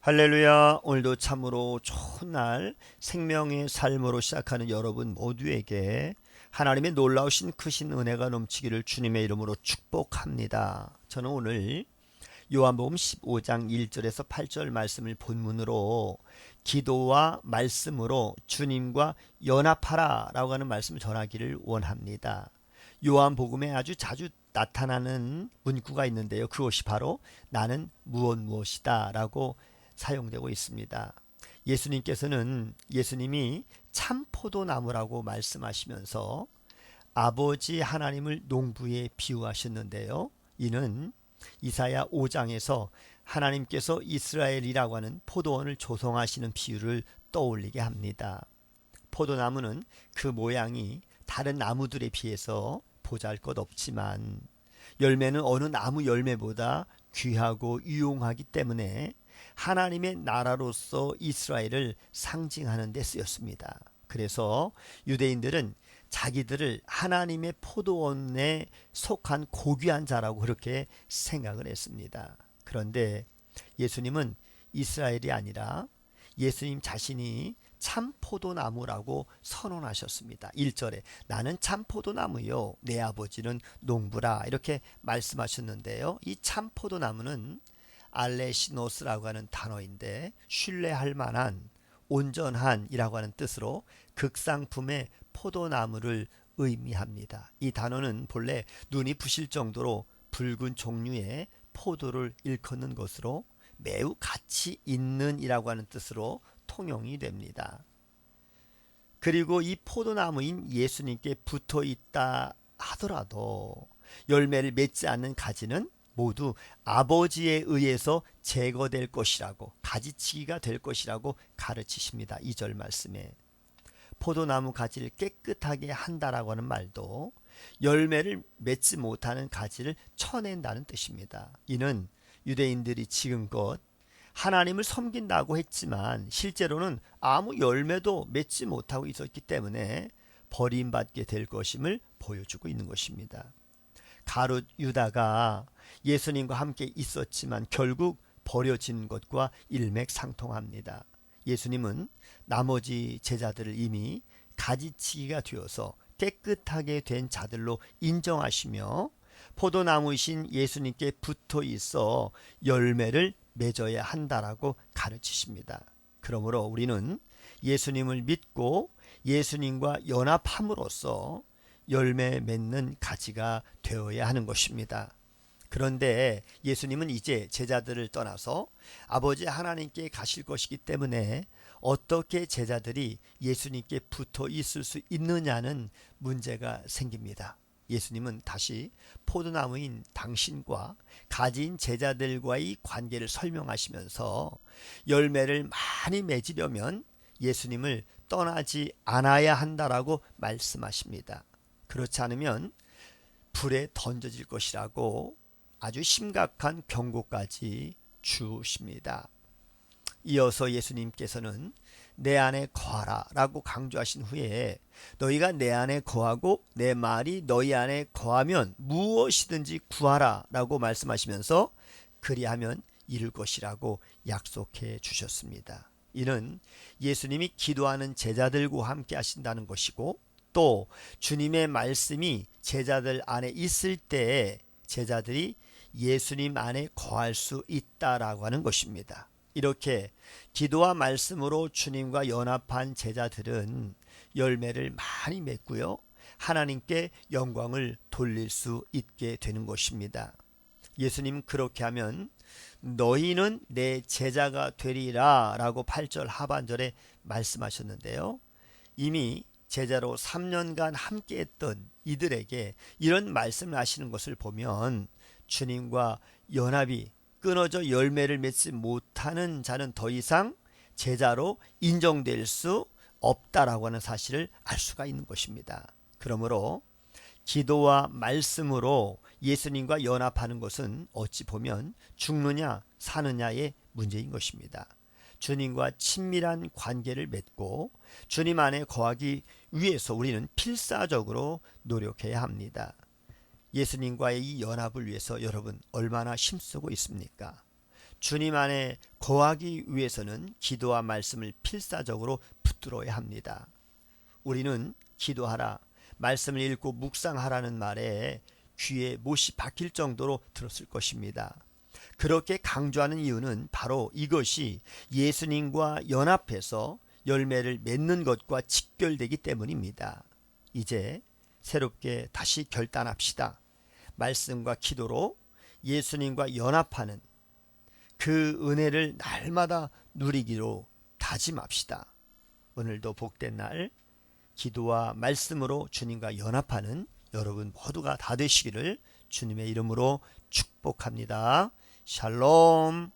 할렐루야. 오늘도 참으로 좋은 날 생명의 삶으로 시작하는 여러분 모두에게 하나님의 놀라우신 크신 은혜가 넘치기를 주님의 이름으로 축복합니다. 저는 오늘 요한복음 15장 1절에서 8절 말씀을 본문으로 기도와 말씀으로 주님과 연합하라 라고 하는 말씀을 전하기를 원합니다. 요한복음에 아주 자주 나타나는 문구가 있는데요. 그것이 바로 나는 무엇이다 라고 사용되고 있습니다. 예수님이 참 포도나무라고 말씀하시면서 아버지 하나님을 농부에 비유하셨는데요. 이는 이사야 5장에서 하나님께서 이스라엘이라고 하는 포도원을 조성하시는 비유를 떠올리게 합니다. 포도나무는 그 모양이 다른 나무들에 비해서 보잘것없지만 열매는 어느 나무 열매보다 귀하고 유용하기 때문에 하나님의 나라로서 이스라엘을 상징하는 데 쓰였습니다. 그래서 유대인들은 자기들을 하나님의 포도원에 속한 고귀한 자라고 그렇게 생각을 했습니다. 그런데 예수님은 이스라엘이 아니라 예수님 자신이 참 포도나무라고 선언하셨습니다. 1절에 나는 참 포도나무요 내 아버지는 농부라 이렇게 말씀하셨는데요. 이 참 포도나무는 알레시노스라고 하는 단어인데 신뢰할 만한 온전한이라고 하는 뜻으로 극상품의 포도나무를 의미합니다. 이 단어는 본래 눈이 부실 정도로 붉은 종류의 포도를 일컫는 것으로 매우 가치 있는 이라고 하는 뜻으로 통용이 됩니다. 그리고 이 포도나무인 예수님께 붙어 있다 하더라도 열매를 맺지 않는 가지는 모두 아버지에 의해서 제거될 것이라고 가지치기가 될 것이라고 가르치십니다. 2절 말씀에 포도나무 가지를 깨끗하게 한다라고 하는 말도 열매를 맺지 못하는 가지를 쳐낸다는 뜻입니다. 이는 유대인들이 지금껏 하나님을 섬긴다고 했지만 실제로는 아무 열매도 맺지 못하고 있었기 때문에 버림받게 될 것임을 보여주고 있는 것입니다. 가룟 유다가 예수님과 함께 있었지만 결국 버려진 것과 일맥상통합니다. 예수님은 나머지 제자들을 이미 가지치기가 되어서 깨끗하게 된 자들로 인정하시며 포도나무이신 예수님께 붙어 있어 열매를 맺어야 한다라고 가르치십니다. 그러므로 우리는 예수님을 믿고 예수님과 연합함으로써 열매 맺는 가지가 되어야 하는 것입니다. 그런데 예수님은 이제 제자들을 떠나서 아버지 하나님께 가실 것이기 때문에 어떻게 제자들이 예수님께 붙어 있을 수 있느냐는 문제가 생깁니다. 예수님은 다시 포도나무인 당신과 가진 제자들과의 관계를 설명하시면서 열매를 많이 맺으려면 예수님을 떠나지 않아야 한다라고 말씀하십니다. 그렇지 않으면 불에 던져질 것이라고 아주 심각한 경고까지 주십니다. 이어서 예수님께서는 내 안에 거하라 라고 강조하신 후에 너희가 내 안에 거하고 내 말이 너희 안에 거하면 무엇이든지 구하라 라고 말씀하시면서 그리하면 이룰 것이라고 약속해 주셨습니다. 이는 예수님이 기도하는 제자들과 함께 하신다는 것이고 또 주님의 말씀이 제자들 안에 있을 때에 제자들이 예수님 안에 거할 수 있다라고 하는 것입니다. 이렇게 기도와 말씀으로 주님과 연합한 제자들은 열매를 많이 맺고요. 하나님께 영광을 돌릴 수 있게 되는 것입니다. 예수님 그렇게 하면 너희는 내 제자가 되리라 라고 8절 하반절에 말씀하셨는데요. 이미 제자로 3년간 함께했던 이들에게 이런 말씀을 하시는 것을 보면 주님과 연합이 끊어져 열매를 맺지 못하는 자는 더 이상 제자로 인정될 수 없다라고 하는 사실을 알 수가 있는 것입니다. 그러므로 기도와 말씀으로 예수님과 연합하는 것은 어찌 보면 죽느냐 사느냐의 문제인 것입니다. 주님과 친밀한 관계를 맺고 주님 안에 거하기 위해서 우리는 필사적으로 노력해야 합니다. 예수님과의 이 연합을 위해서 여러분 얼마나 힘쓰고 있습니까? 주님 안에 거하기 위해서는 기도와 말씀을 필사적으로 붙들어야 합니다. 우리는 기도하라, 말씀을 읽고 묵상하라는 말에 귀에 못이 박힐 정도로 들었을 것입니다. 그렇게 강조하는 이유는 바로 이것이 예수님과 연합해서 열매를 맺는 것과 직결되기 때문입니다. 이제 새롭게 다시 결단합시다. 말씀과 기도로 예수님과 연합하는 그 은혜를 날마다 누리기로 다짐합시다. 오늘도 복된 날, 기도와 말씀으로 주님과 연합하는 여러분 모두가 다 되시기를 주님의 이름으로 축복합니다. 샬롬.